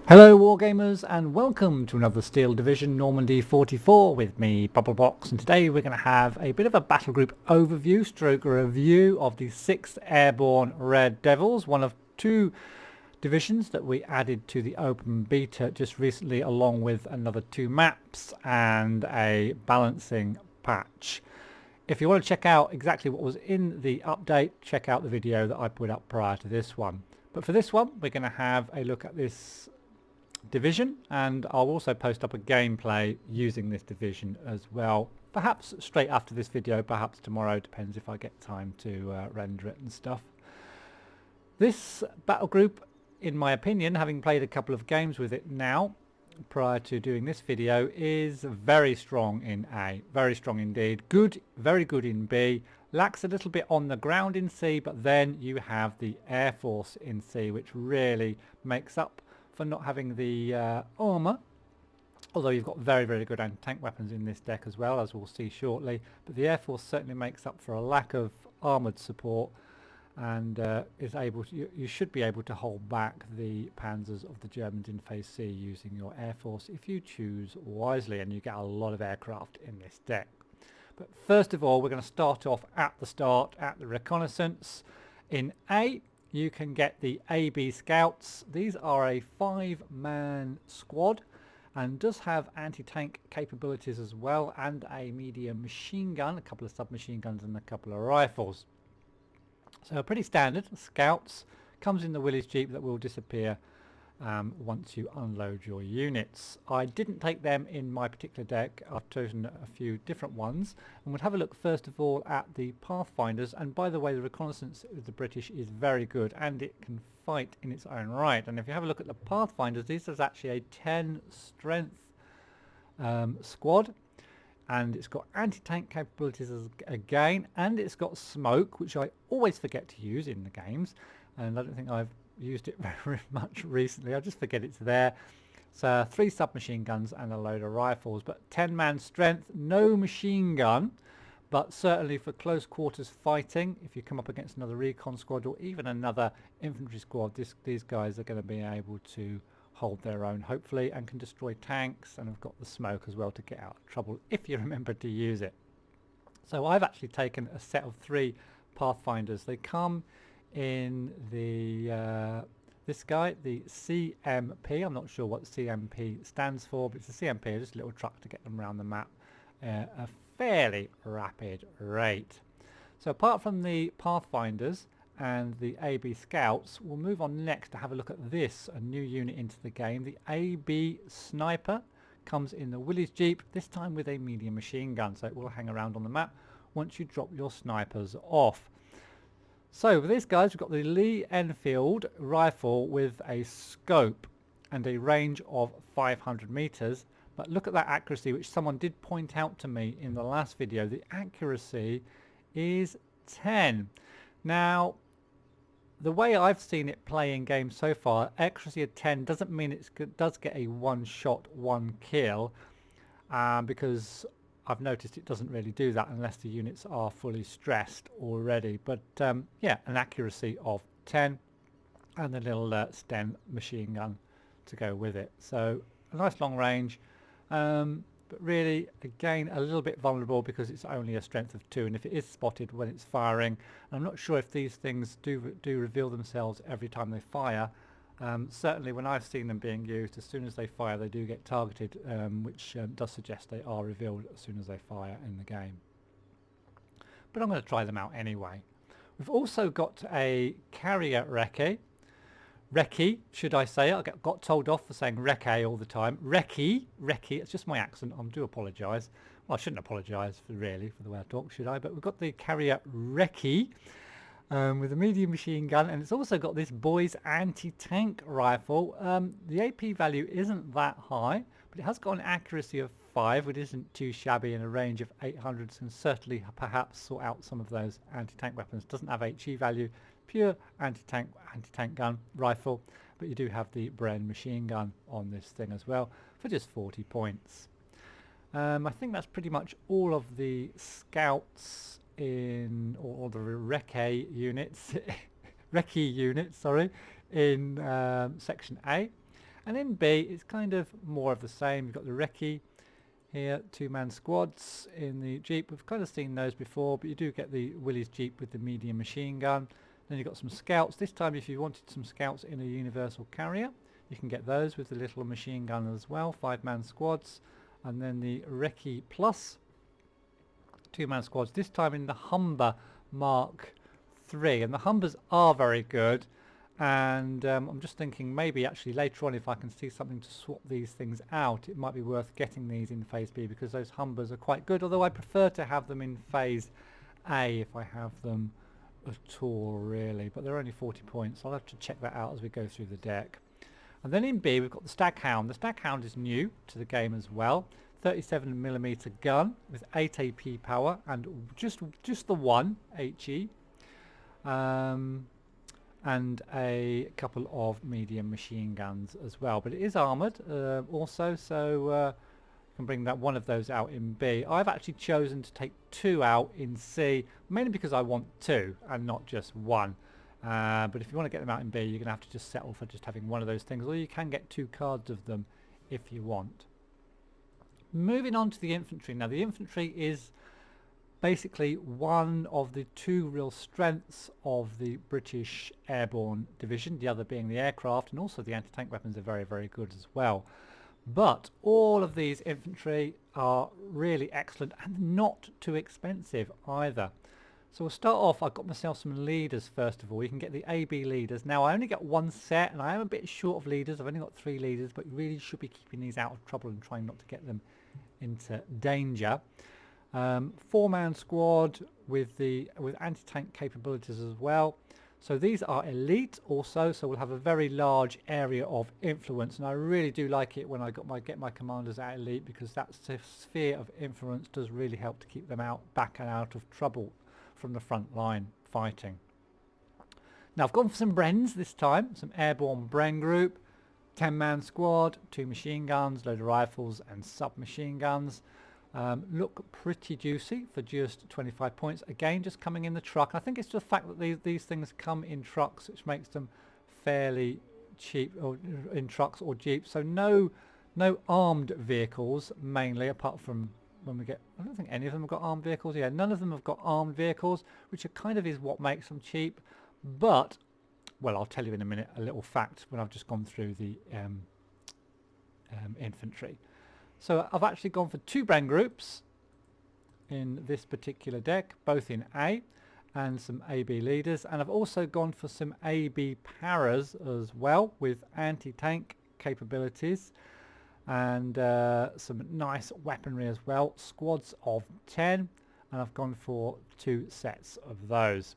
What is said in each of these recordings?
Hello Wargamers and welcome to another Steel Division Normandy 44 with me, Bubblebox, and today we're going to have a bit of a battle group overview stroke review of the 6th Airborne Red Devils, one of two divisions that we added to the open beta just recently, along with another 2 maps and a balancing patch. If you want to check out exactly what was in the update, check out the video that I put up prior to this one. But for this one we're going to have a look at this division, and I'll also post up a gameplay using this division as well, perhaps straight after this video, perhaps tomorrow, depends if I get time to render it and stuff. This battle group, in my opinion, having played a couple of games with it now prior to doing this video, is very strong in A, very strong indeed, good, very good in B, lacks a little bit on the ground in C, but then you have the Air Force in C, which really makes up for not having the armour, although you've got very good anti-tank weapons in this deck as well, as we'll see shortly. But the Air Force certainly makes up for a lack of armoured support, and is able to, you should be able to hold back the panzers of the Germans in Phase C using your Air Force if you choose wisely, and you get a lot of aircraft in this deck. But first of all, we're going to start off at the start at the Reconnaissance. In A, you can get the AB Scouts. These are a 5-man squad and does have anti-tank capabilities as well, and a medium machine gun, a couple of submachine guns and a couple of rifles. So pretty standard. Scouts comes in the Willys Jeep that will disappear once you unload your units. I didn't take them in my particular deck. I've chosen a few different ones, and we'll have a look first of all at the Pathfinders. And by the way, the Reconnaissance with the British is very good, and it can fight in its own right. And if you have a look at the Pathfinders, this is actually a 10 strength squad, and it's got anti-tank capabilities again, and it's got smoke, which I always forget to use in the games, and I don't think I've used it very much recently. I just forget it's there. So 3 submachine guns and a load of rifles, but 10-man strength, no machine gun, but certainly for close quarters fighting, if you come up against another recon squad or even another infantry squad, these guys are going to be able to hold their own, hopefully, and can destroy tanks, and have got the smoke as well to get out of trouble if you remember to use it. So I've actually taken a set of 3 Pathfinders. They come in the this guy, the CMP. I'm not sure what CMP stands for, but it's a CMP, just a little truck to get them around the map a fairly rapid rate. So apart from the Pathfinders and the AB Scouts, we'll move on next to have a look at this, a new unit into the game. The AB Sniper comes in the Willys Jeep, this time with a medium machine gun, so it will hang around on the map once you drop your snipers off. So with these guys, we've got the Lee Enfield rifle with a scope and a range of 500 meters. But look at that accuracy, which someone did point out to me in the last video. The accuracy is 10. Now, the way I've seen it play in games so far, accuracy of 10 doesn't mean it does get a one-shot, one-kill, because I've noticed it doesn't really do that unless the units are fully stressed already. But yeah, an accuracy of 10 and a little Sten machine gun to go with it. So a nice long range, but really, again, a little bit vulnerable because it's only a strength of 2, and if it is spotted when it's firing, I'm not sure if these things do reveal themselves every time they fire. Certainly when I've seen them being used, as soon as they fire they do get targeted, which does suggest they are revealed as soon as they fire in the game. But I'm going to try them out anyway. We've also got a carrier recce, should I say. I got told off for saying recce all the time. Recce, it's just my accent, I do apologise. Well, I shouldn't apologise really for the way I talk, should I? But we've got the carrier recce with a medium machine gun, and it's also got this boy's anti-tank rifle. The AP value isn't that high, but it has got an accuracy of 5, which isn't too shabby, and a range of 800, and certainly perhaps sort out some of those anti-tank weapons. Doesn't have HE value, pure anti-tank gun rifle, but you do have the Bren machine gun on this thing as well for just 40 points. I think that's pretty much all of the scouts in, or the recce units, recce units, sorry, in section A. And in B, it's kind of more of the same. You've got the recce here, 2-man squads in the Jeep. We've kind of seen those before, but you do get the Willys Jeep with the medium machine gun. Then you've got some scouts. This time, if you wanted some scouts in a universal carrier, you can get those with the little machine gun as well, 5-man squads. And then the recce plus 2-man squads, this time in the Humber Mark III. And the Humbers are very good. And I'm just thinking maybe actually later on, if I can see something to swap these things out, it might be worth getting these in phase B, because those Humbers are quite good, although I prefer to have them in phase A if I have them at all, really. But they're only 40 points, so I'll have to check that out as we go through the deck. And then in B we've got the Staghound. The Staghound is new to the game as well. 37mm gun with 8 AP power and just the one HE. And a couple of medium machine guns as well, but it is armoured also, so you can bring that one of those out in B. I've actually chosen to take 2 out in C, mainly because I want 2 and not just 1. But if you want to get them out in B, you're going to have to just settle for just having one of those things, or you can get 2 cards of them if you want. Moving on to the infantry. Now the infantry is basically one of the 2 real strengths of the British Airborne division, the other being the aircraft, and also the anti-tank weapons are very, very good as well. But all of these infantry are really excellent and not too expensive either. So we'll start off. I've got myself some leaders first of all. You can get the AB leaders. Now I only get 1 set and I am a bit short of leaders. I've only got 3 leaders, but you really should be keeping these out of trouble and trying not to get them into danger. 4-man squad with anti-tank capabilities as well. So these are elite also, so we'll have a very large area of influence, and I really do like it when I get my commanders at elite, because that sphere of influence does really help to keep them back and out of trouble from the front line fighting. Now I've gone for some Brens this time, some Airborne Bren group, 10-man squad, 2 machine guns, load of rifles and submachine guns. Look pretty juicy for just 25 points. Again, just coming in the truck. I think it's just the fact that these things come in trucks, which makes them fairly cheap, or in trucks or jeeps. So no armed vehicles mainly, apart from when we get, I don't think any of them have got armed vehicles. Yeah, none of them have got armed vehicles, which kind of is what makes them cheap. But, well, I'll tell you in a minute a little fact when I've just gone through the infantry. So I've actually gone for 2 Bren groups in this particular deck, both in A, and some AB leaders, and I've also gone for some AB paras as well with anti-tank capabilities and some nice weaponry as well, squads of 10, and I've gone for 2 sets of those.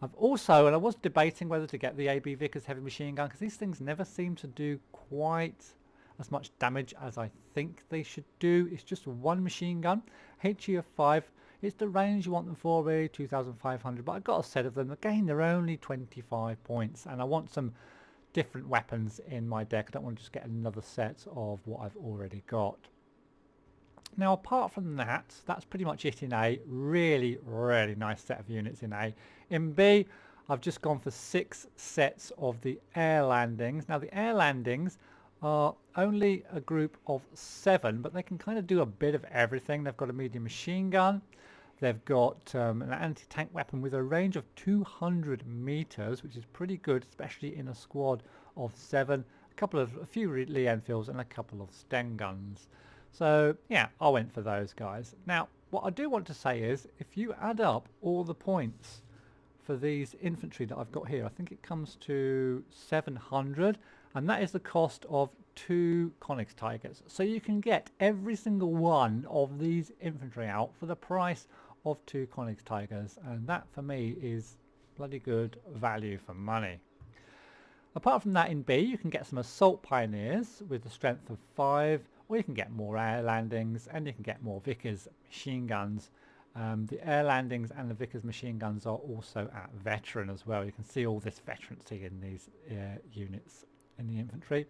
I've also, and I was debating whether to get the AB Vickers heavy machine gun, because these things never seem to do quite as much damage as I think they should do. It's just 1 machine gun, HE of 5. It's the range you want them for, really, 2,500, but I've got a set of them. Again, they're only 25 points, and I want some different weapons in my deck. I don't want to just get another set of what I've already got. Now, apart from that, that's pretty much it in A. Really, really nice set of units in A. In B, I've just gone for 6 sets of the air landings. Now, the air landings are only a group of 7, but they can kind of do a bit of everything. They've got a medium machine gun, they've got an anti-tank weapon with a range of 200 meters, which is pretty good, especially in a squad of 7, a few Lee Enfields and a couple of Sten guns. So yeah, I went for those guys. Now what I do want to say is, if you add up all the points for these infantry that I've got here, I think it comes to 700, and that is the cost of 2 Konix Tigers. So you can get every single one of these infantry out for the price of 2 Konix Tigers, and that for me is bloody good value for money. Apart from that, in B you can get some Assault Pioneers with the strength of 5, or you can get more air landings, and you can get more Vickers machine guns. The air landings and the Vickers machine guns are also at veteran as well. You can see all this veterancy in these units in the infantry.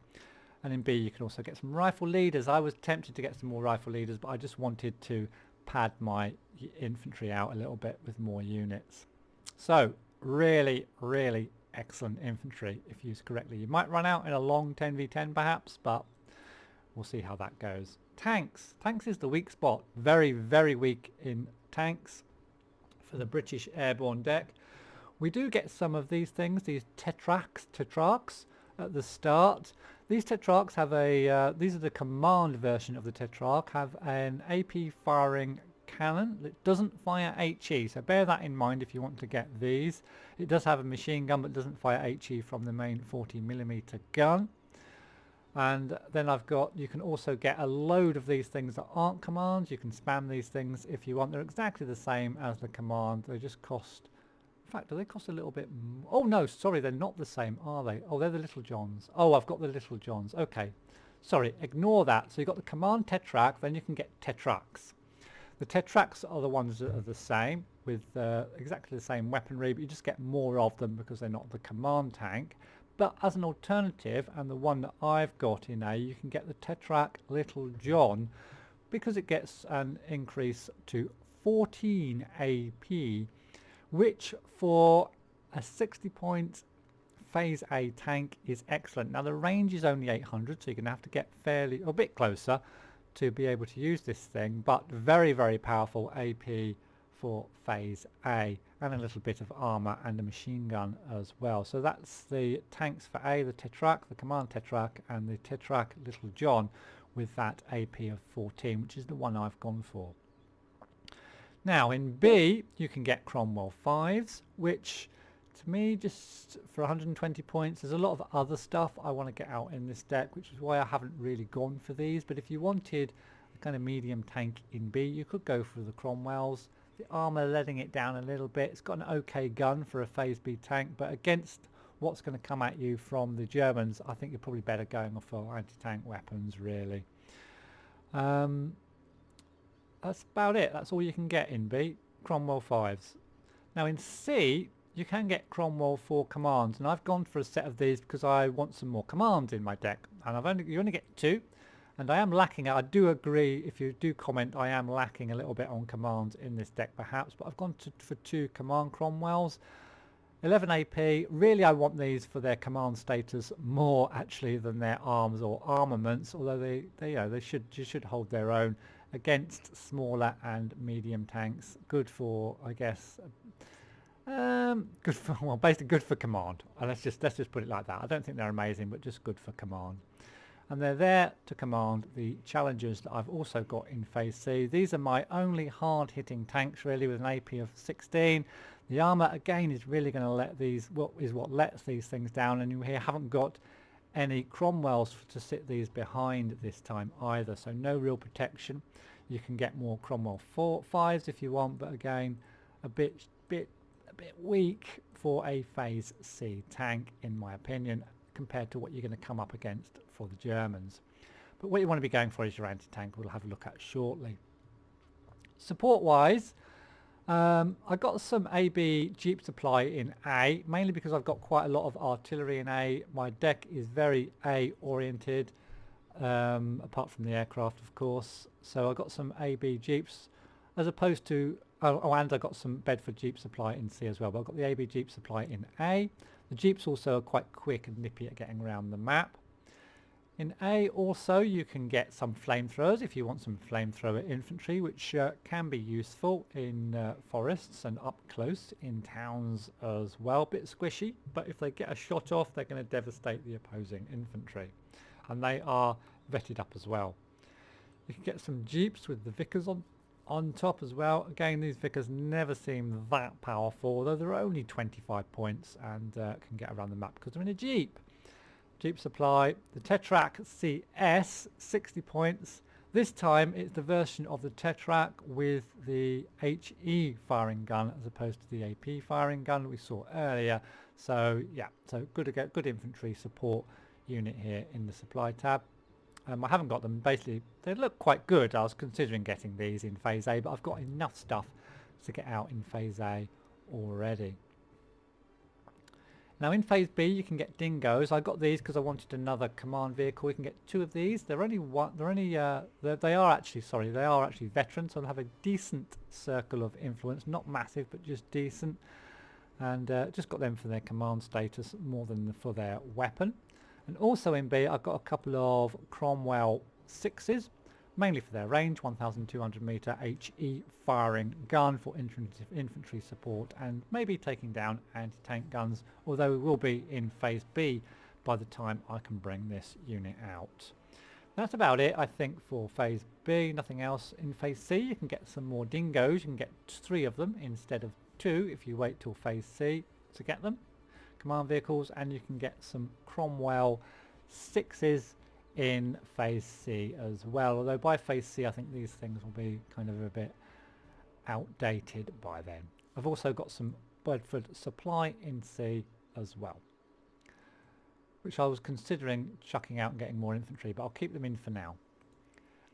And in B you can also get some rifle leaders. I was tempted to get some more rifle leaders, but I just wanted to pad my infantry out a little bit with more units. So really, really excellent infantry if used correctly. You might run out in a long 10v10 perhaps, but we'll see how that goes. Tanks. Tanks is the weak spot. Very, very weak in tanks for the British airborne deck. We do get some of these things, these tetrarchs at the start. These tetrarchs have a, these are the command version of the tetrarch, have an AP firing cannon that doesn't fire HE, so bear that in mind if you want to get these. It does have a machine gun but doesn't fire HE from the main 40mm gun. And then I've got, you can also get a load of these things that aren't commands. You can spam these things if you want. They're exactly the same as the command. They just cost, in fact, do they cost a little bit more? Oh no, sorry, they're not the same, are they? Oh, they're the Little Johns. Oh, I've got the Little Johns. Okay, sorry, ignore that. So you've got the command tetrarch, then you can get tetrarchs. The tetrarchs are the ones that are the same, with exactly the same weaponry, but you just get more of them because they're not the command tank. But as an alternative, and the one that I've got in A, you can get the Tetrarch Little John because it gets an increase to 14 AP, which for a 60 point phase A tank is excellent. Now the range is only 800, so you're going to have to get fairly, a bit closer to be able to use this thing, but very, very powerful AP for phase A, and a little bit of armor and a machine gun as well. So that's the tanks for A, the Tetrarch, the command Tetrarch, and the Tetrarch Little John with that AP of 14, which is the one I've gone for. Now in B you can get Cromwell 5s, which to me, just for 120 points, there's a lot of other stuff I want to get out in this deck, which is why I haven't really gone for these. But if you wanted a kind of medium tank in B, you could go for the Cromwells. The armor letting it down a little bit. It's got an okay gun for a phase B tank, but against what's going to come at you from the Germans, I think you're probably better going for anti-tank weapons, really. That's about it. That's all you can get in B, Cromwell 5s. Now in C, you can get Cromwell 4 commands, and I've gone for a set of these because I want some more commands in my deck, and you only get 2. And I am lacking, I do agree, if you do comment, I am lacking a little bit on commands in this deck perhaps, but I've gone for 2 command Cromwells. 11 AP, really I want these for their command status more actually than their arms or armaments, although they should hold their own against smaller and medium tanks. Good for, I guess, good for, well, basically good for command. Let's just put it like that. I don't think they're amazing, but just good for command. And they're there to command the challengers that I've also got in phase C. These are my only hard-hitting tanks really, with an AP of 16. The armor again is really going to let these, what lets these things down, and you here haven't got any Cromwells to sit these behind this time either, so no real protection. You can get more Cromwell 5s if you want, but again a bit weak for a phase C tank in my opinion, compared to what you're going to come up against for the Germans. But what you want to be going for is your anti-tank, we'll have a look at shortly. Support wise, I got some AB Jeep supply in A, mainly because I've got quite a lot of artillery in A. My deck is very A oriented, apart from the aircraft of course, so I got some AB Jeeps as opposed to, and I got some Bedford Jeep supply in C as well, but I've got the AB Jeep supply in A. The Jeeps also are quite quick and nippy at getting around the map. In A also you can get some flamethrowers if you want some flamethrower infantry, which can be useful in forests and up close in towns as well. Bit squishy, but if they get a shot off they're going to devastate the opposing infantry. And they are vetted up as well. You can get some Jeeps with the Vickers on top as well. Again, these Vickers never seem that powerful, although they're only 25 points and can get around the map because they're in a Jeep. Jeep supply, the Tetrarch CS, 60 points. This time it's the version of the Tetrarch with the HE firing gun as opposed to the AP firing gun we saw earlier. So yeah, so good infantry support unit here in the supply tab. I haven't got them, basically they look quite good. I was considering getting these in phase A, but I've got enough stuff to get out in phase A already. Now in phase B you can get Dingos. I got these because I wanted another command vehicle. You can get 2 of these. They're only one, they are actually veterans, so they'll have a decent circle of influence, not massive but just decent. and just got them for their command status more than for their weapon. And also in B I've got a couple of Cromwell 6s, mainly for their range, 1200 meter HE firing gun for infantry support and maybe taking down anti-tank guns, although we will be in phase B by the time I can bring this unit out. That's about it, I think, for phase B. Nothing else. In phase C you can get some more Dingos. You can get 3 of them instead of 2 if you wait till phase C to get them. Command vehicles, and you can get some Cromwell 6s in phase C as well, although by phase C I think these things will be kind of a bit outdated by then. I've also got some Bedford supply in C as well, which I was considering chucking out and getting more infantry, but I'll keep them in for now.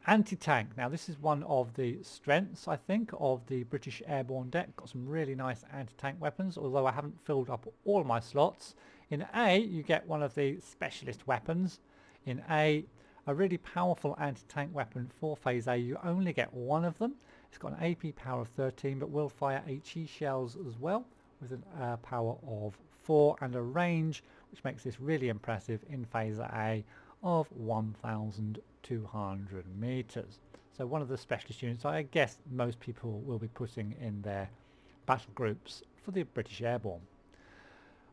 Anti-tank. Now this is one of the strengths, I think, of the British Airborne deck. Got some really nice anti-tank weapons, although I haven't filled up all my slots. In A you get one of the specialist weapons. In A, a really powerful anti-tank weapon for phase A. You only get one of them. It's got an AP power of 13, but will fire HE shells as well, with a power of 4 and a range, which makes this really impressive in phase A, of 1200 meters. So one of the specialist units I guess most people will be putting in their battle groups for the British Airborne.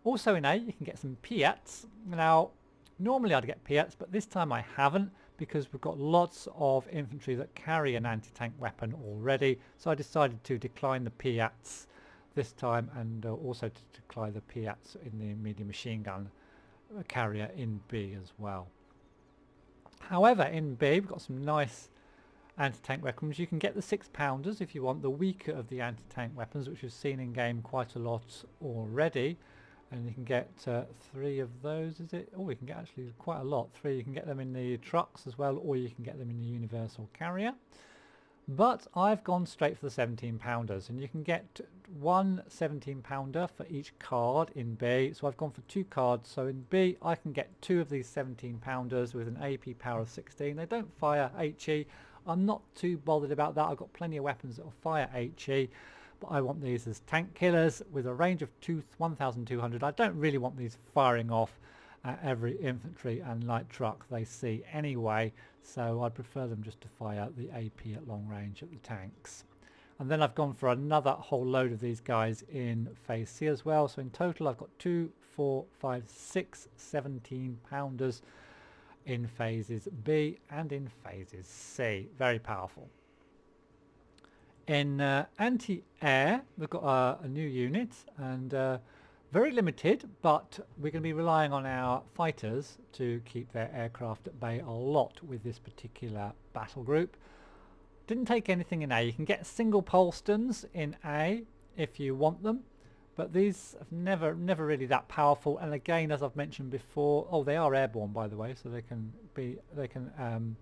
Also in A you can get some Piats. Now normally I'd get Piats, but this time I haven't, because we've got lots of infantry that carry an anti-tank weapon already, so I decided to decline the Piats this time, and also to decline the Piats in the medium machine gun carrier in B as well. However, in B we've got some nice anti-tank weapons. You can get the 6-pounders if you want, the weaker of the anti-tank weapons, which we've seen in game quite a lot already. And you can get 3 of those, is it? Oh, you can get actually quite a lot. 3, you can get them in the trucks as well, or you can get them in the universal carrier. But I've gone straight for the 17-pounders, and you can get 1 17-pounder for each card in B. So I've gone for 2 cards. So in B I can get 2 of these 17-pounders with an AP power of 16. They don't fire HE. I'm not too bothered about that. I've got plenty of weapons that will fire HE. But I want these as tank killers with a range of 1200. I don't really want these firing off at every infantry and light truck they see anyway, so I'd prefer them just to fire the AP at long range at the tanks. And then I've gone for another whole load of these guys in phase C as well, so in total I've got 2, 4, 5, 6 17-pounders in phases B and in phases C. Very powerful. In anti-air we've got a new unit, and very limited, but we're going to be relying on our fighters to keep their aircraft at bay a lot with this particular battle group. Didn't take anything in A. You can get single Polstons in A if you want them, but these are never really that powerful. And again, as I've mentioned before, oh, they are airborne by the way, so they can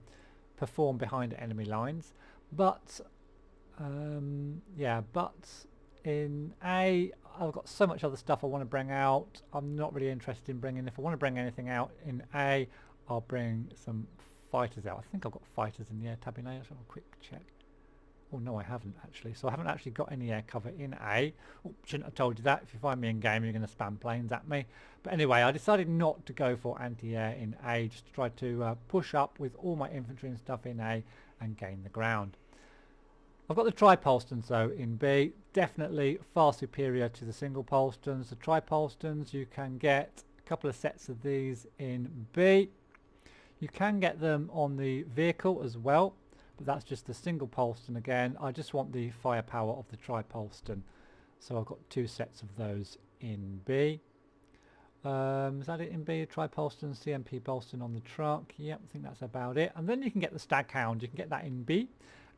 perform behind enemy lines, but yeah, but in A I've got so much other stuff I want to bring out. I'm not really interested in bringing, if I want to bring anything out in A, I'll bring some fighters out. I think I've got fighters in the air tab in A. Let's have a quick check. Oh no, I haven't actually. So I haven't actually got any air cover in A. Oh, shouldn't have told you that. If you find me in game you're going to spam planes at me. But anyway, I decided not to go for anti-air in A, just to try to push up with all my infantry and stuff in A and gain the ground. I've got the tri-Polstons though in B, definitely far superior to the single Polstons. The tri-Polstons, you can get a couple of sets of these in B. You can get them on the vehicle as well, but that's just the single Polston again. I just want the firepower of the tri-Polston, so I've got 2 sets of those in B. Is that it in B? Tri-Polston, CMP Polston on the truck. Yep, I think that's about it. And then you can get the Staghound. You can get that in B,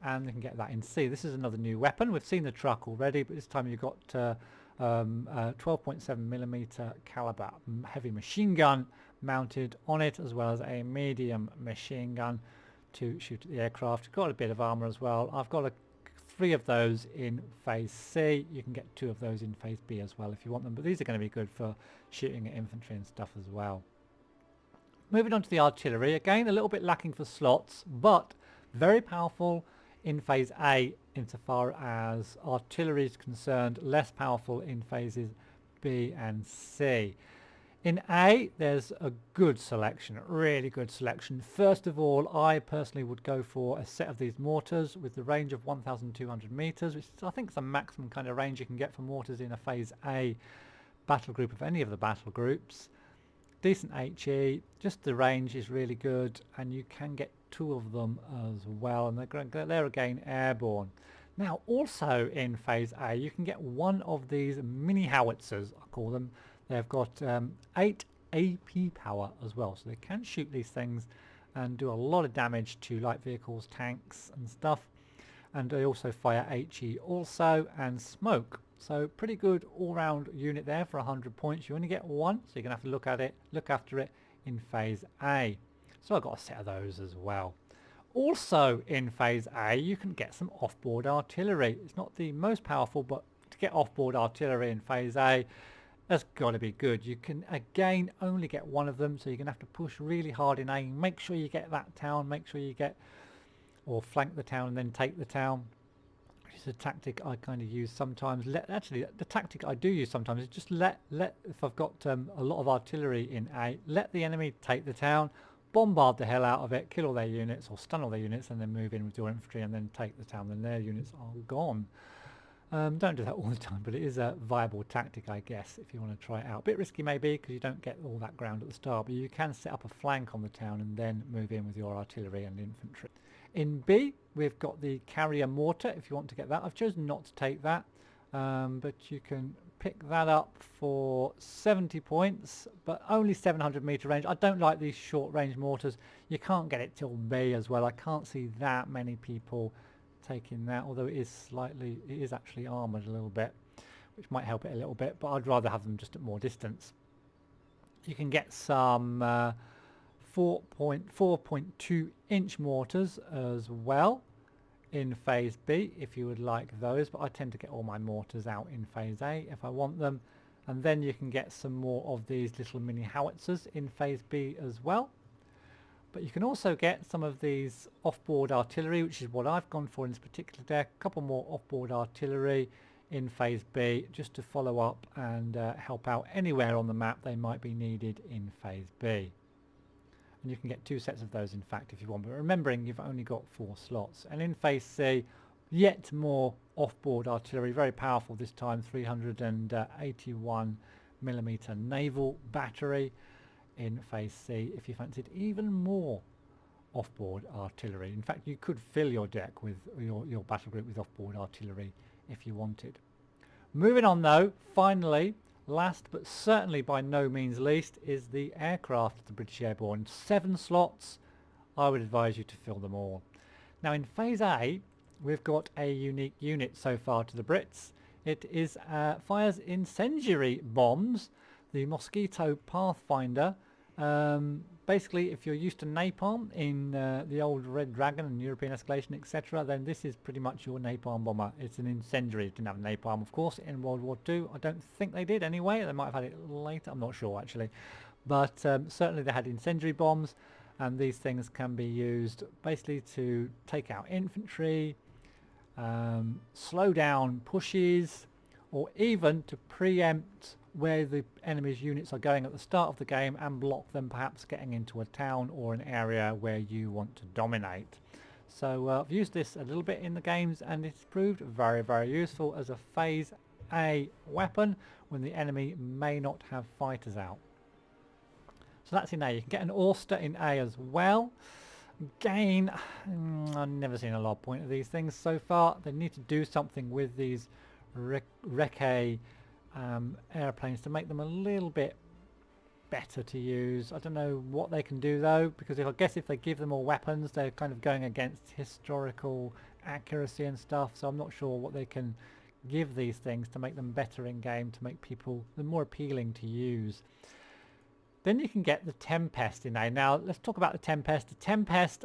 and you can get that in C. This is another new weapon. We've seen the truck already, but this time you've got 12.7mm caliber heavy machine gun mounted on it, as well as a medium machine gun to shoot at the aircraft. Got a bit of armor as well. I've got 3 of those in phase C. You can get 2 of those in phase B as well if you want them, but these are going to be good for shooting at infantry and stuff as well. Moving on to the artillery, again a little bit lacking for slots, but very powerful in phase A insofar as artillery is concerned, less powerful in phases B and C. In A, there's a good selection, really good selection. First of all, I personally would go for a set of these mortars with the range of 1,200 meters, which I think is the maximum kind of range you can get for mortars in a Phase A battle group of any of the battle groups. Decent HE, just the range is really good, and you can get 2 of them as well, and they're again airborne. Now, also in Phase A, you can get one of these mini howitzers, I call them. They've got 8 AP power as well, so they can shoot these things and do a lot of damage to light vehicles, tanks and stuff. And they also fire HE also, and smoke. So pretty good all-round unit there for 100 points. You only get one, so you're going to have to look after it in Phase A. So I've got a set of those as well. Also in Phase A, you can get some off-board artillery. It's not the most powerful, but to get off-board artillery in Phase A, that's got to be good. You can again only get one of them, so you're going to have to push really hard in aim. Make sure you get that town, make sure you get or flank the town and then take the town, which is a tactic I kind of use sometimes. Actually, the tactic I do use sometimes is just let if I've got a lot of artillery in A, let the enemy take the town, bombard the hell out of it, kill all their units or stun all their units, and then move in with your infantry and then take the town. Then their units are gone. Don't do that all the time, but it is a viable tactic, I guess, if you want to try it out. A bit risky maybe, because you don't get all that ground at the start, but you can set up a flank on the town and then move in with your artillery and infantry. In B, we've got the carrier mortar, if you want to get that. I've chosen not to take that, but you can pick that up for 70 points, but only 700 meter range. I don't like these short range mortars. You can't get it till B as well. I can't see that many people taking that, although it is actually armoured a little bit, which might help it a little bit, but I'd rather have them just at more distance. You can get some 4.2 inch mortars as well in Phase B if you would like those, but I tend to get all my mortars out in Phase A if I want them. And then you can get some more of these little mini howitzers in Phase B as well. But you can also get some of these off-board artillery, which is what I've gone for in this particular deck. A couple more off-board artillery in Phase B, just to follow up and help out anywhere on the map they might be needed in Phase B. And you can get 2 sets of those, in fact, if you want. But remembering you've only got 4 slots. And in Phase C, yet more off-board artillery, very powerful this time, 381 millimeter naval battery. In Phase C, if you fancied even more off-board artillery. In fact, you could fill your deck with your battle group with off-board artillery if you wanted. Moving on though, finally, last but certainly by no means least, is the aircraft of the British Airborne. 7 slots. I would advise you to fill them all. Now in Phase A, we've got a unique unit so far to the Brits. It is fires incendiary bombs, the Mosquito Pathfinder. Basically, if you're used to napalm in the old Red Dragon and European Escalation, etc., then this is pretty much your napalm bomber. It's an incendiary. It didn't have napalm, of course, in World War II. I don't think they did anyway. They might have had it later. I'm not sure, actually. But certainly they had incendiary bombs, and these things can be used basically to take out infantry, slow down pushes, or even to preempt where the enemy's units are going at the start of the game and block them perhaps getting into a town or an area where you want to dominate. So I've used this a little bit in the games, and it's proved very, very useful as a Phase A weapon when the enemy may not have fighters out. So that's in A. You can get an Auster in A as well. Again, I've never seen a lot of point of these things so far. They need to do something with these recon airplanes to make them a little bit better to use. I don't know what they can do though, because I guess if they give them all weapons, they're kind of going against historical accuracy and stuff, so I'm not sure what they can give these things to make them better in game, to make them more appealing to use. Then you can get the Tempest in A. Now let's talk about the Tempest. The Tempest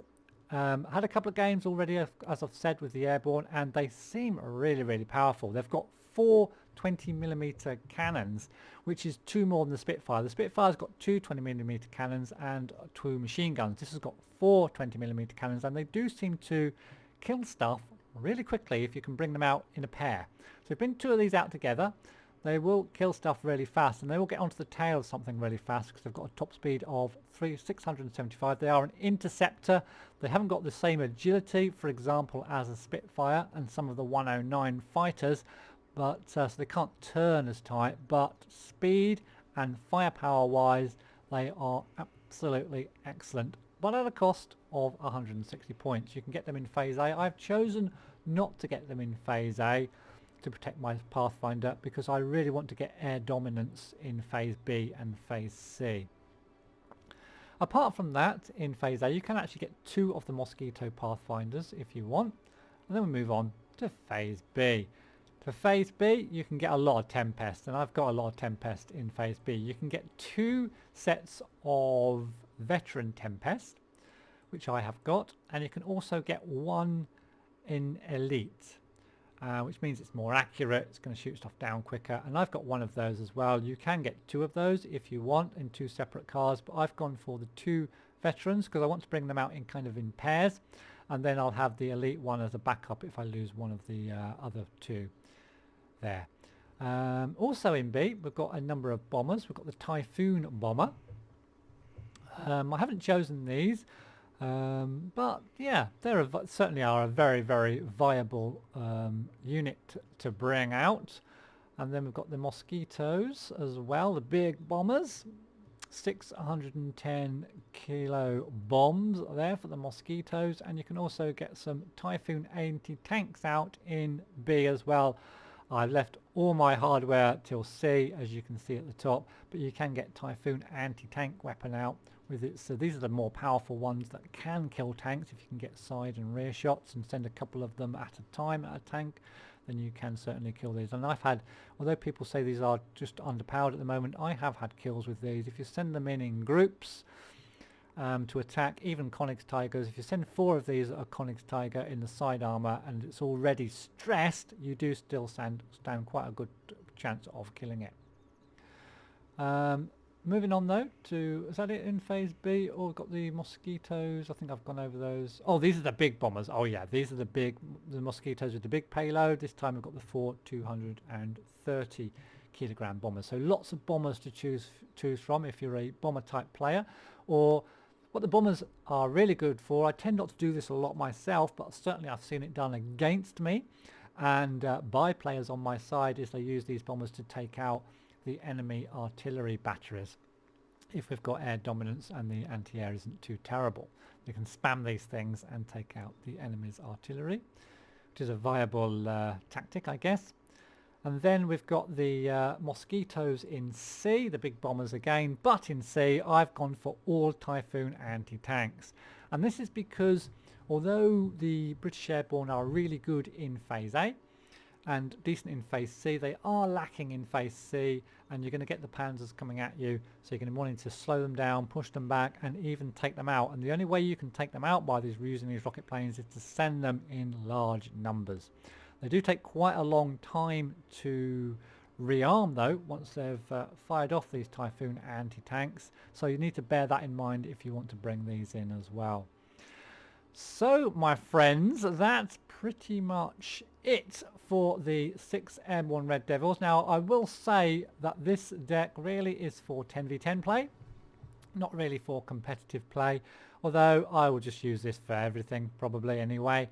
had a couple of games already, as I've said, with the Airborne, and they seem really, really powerful. They've got 4 20mm cannons, which is 2 more than the Spitfire. The Spitfire's got 2 20mm cannons and 2 machine guns. This has got 4 20mm cannons, and they do seem to kill stuff really quickly if you can bring them out in a pair. So bring 2 of these out together, they will kill stuff really fast, and they will get onto the tail of something really fast because they've got a top speed of 675. They are an interceptor. They haven't got the same agility, for example, as a Spitfire and some of the 109 fighters, but so they can't turn as tight, but speed and firepower wise they are absolutely excellent, but at a cost of 160 points. You can get them in phase A. I've chosen not to get them in phase A to protect my Pathfinder because I really want to get air dominance in phase B and phase C. Apart from that, in phase A you can actually get 2 of the Mosquito Pathfinders if you want, and then we move on to phase B. For phase B you can get a lot of Tempest, and I've got a lot of Tempest in phase B. You can get 2 sets of Veteran Tempest, which I have got, and you can also get 1 in Elite. Which means it's more accurate, it's going to shoot stuff down quicker, and I've got 1 of those as well. You can get 2 of those if you want in 2 separate cars, but I've gone for the 2 veterans because I want to bring them out in in pairs, and then I'll have the elite one as a backup if I lose one of the other 2 there. Also in B we've got a number of bombers. We've got the Typhoon bomber. I haven't chosen these. But yeah, they certainly are a very, very viable unit to bring out. And then we've got the Mosquitoes as well, the big bombers. 610 kilo bombs there for the Mosquitoes, and you can also get some Typhoon anti-tanks out in B as well. I've left all my hardware till C, as you can see at the top, but you can get Typhoon anti-tank weapon out with it. So these are the more powerful ones that can kill tanks. If you can get side and rear shots and send a couple of them at a time at a tank, then you can certainly kill these. And I've had, although people say these are just underpowered at the moment, I have had kills with these. If you send them in groups to attack, even Conix Tigers, if you send 4 of these a Conix Tiger in the side armor and it's already stressed, you do still stand quite a good chance of killing it. Moving on though to, is that it in phase B? Or we've got the Mosquitoes. I think I've gone over those. Oh, these are the big bombers. Oh yeah, these are the Mosquitoes with the big payload. This time we've got the 4 230 kilogram bombers. So lots of bombers to choose from if you're a bomber type player. Or what the bombers are really good for, I tend not to do this a lot myself, but certainly I've seen it done against me and by players on my side, is they use these bombers to take out the enemy artillery batteries if we've got air dominance and the anti-air isn't too terrible. You can spam these things and take out the enemy's artillery, which is a viable tactic, I guess. And then we've got the Mosquitoes in C, the big bombers again, but in C I've gone for all Typhoon anti-tanks. And this is because although the British Airborne are really good in phase A and decent in phase C, they are lacking in phase C, and you're going to get the Panzers coming at you, so you're going to be wanting to slow them down, push them back, and even take them out. And the only way you can take them out by using these rocket planes is to send them in large numbers. They do take quite a long time to rearm though once they've fired off these Typhoon anti-tanks, so you need to bear that in mind if you want to bring these in as well. So my friends, that's pretty much it for the 6 Airborne Red Devils. Now I will say that this deck really is for 10v10 play, not really for competitive play, although I will just use this for everything probably anyway,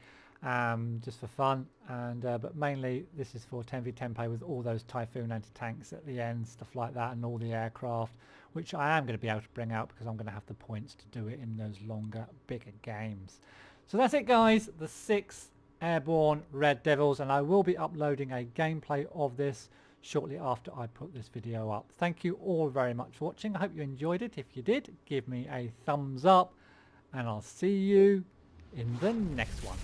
just for fun, and but mainly this is for 10v10 play with all those Typhoon anti-tanks at the end, stuff like that, and all the aircraft, which I am going to be able to bring out because I'm going to have the points to do it in those longer, bigger games. So that's it guys, the 6 Airborne Red Devils, and I will be uploading a gameplay of this shortly after I put this video up. Thank you all very much for watching. I hope you enjoyed it. If you did, give me a thumbs up, and I'll see you in the next one.